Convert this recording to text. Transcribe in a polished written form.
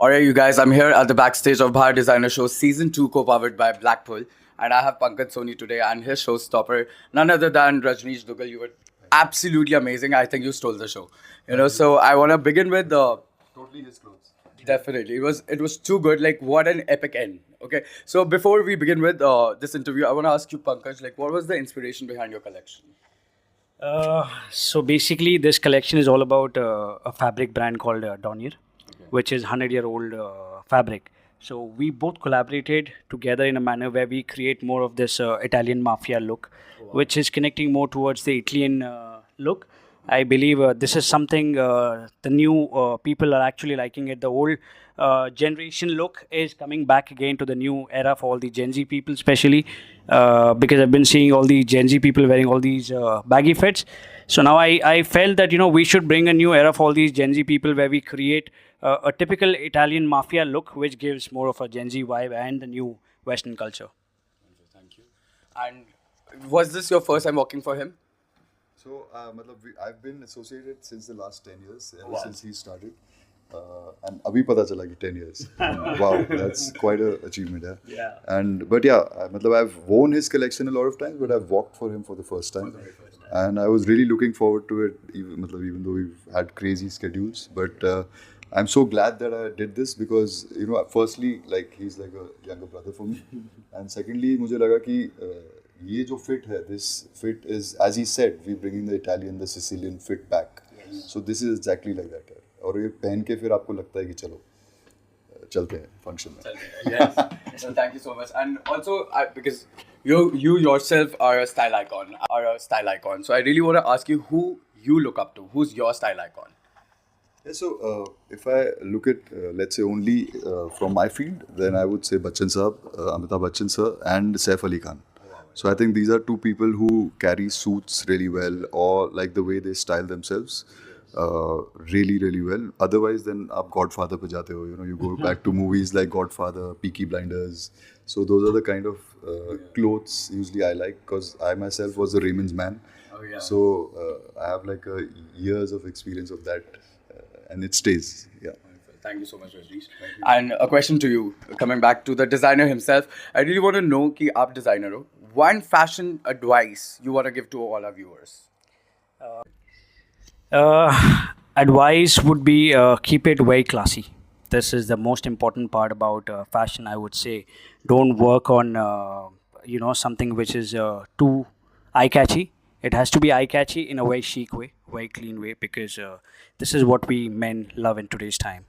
Alright, you guys, I'm here at the backstage of Bharat Designer Show Season 2 co-powered by Blackpool. And I have Pankaj Soni today and his showstopper, none other than Rajneesh Dugal. You were absolutely amazing. I think you stole the show. So I want to begin with the... Totally his clothes. Definitely. It was too good. Like, what an epic end. Okay. So before we begin with this interview, I want to ask you, Pankaj, like, what was the inspiration behind your collection? So basically, this collection is all about a fabric brand called Donier, which is 100-year-old fabric. So we both collaborated together in a manner where we create more of this Italian mafia look, which is connecting more towards the Italian look. I believe this is something the new people are actually liking it. The old generation look is coming back again to the new era for all the Gen Z people, especially because I've been seeing all the Gen Z people wearing all these baggy fits. So now I felt that we should bring a new era for all these Gen Z people where we create a typical Italian mafia look, which gives more of a Gen Z vibe and the new Western culture. Thank you. And was this your first time working for him? So, I've been associated since the last 10 years, ever since he started. And abhi pata chala ki 10 years. Wow, that's quite an achievement. Yeah. I've worn his collection a lot of times, but I've walked for him for the first time. And I was really looking forward to it, even though we've had crazy schedules. But I'm so glad that I did this because, firstly, like, he's like a younger brother for me. And secondly, मुझे लगा कि ये जो fit है, this fit is, as he said, we're bringing the Italian, the Sicilian fit back. Yes. So this is exactly like that. और ये पहन के फिर आपको लगता है कि चलो चलते हैं function में. Yes. Well, thank you so much. And also, because you yourself are a style icon. So I really want to ask you who you look up to. Who's your style icon? Yeah, so if I look at, let's say, only from my field, then I would say Bachchan Saab, Amitabh Bachchan sir, and Saif Ali Khan. So I think these are two people who carry suits really well, or like the way they style themselves really, really well. Otherwise, then aap Godfather pe jate ho. You go back to movies like Godfather, Peaky Blinders. So those are the kind of clothes usually I like because I myself was a Raymond's man. Oh, yeah. So I have like years of experience of that, and it stays. Yeah. Thank you so much, Rajneesh. And a question to you, coming back to the designer himself. I really want to know कि आप designer हो. One fashion advice you want to give to all our viewers? Advice would be keep it very classy. This is the most important part about fashion, I would say. Don't work on something which is too eye catchy. It has to be eye catchy in a very chic way, very clean way, because this is what we men love in today's time.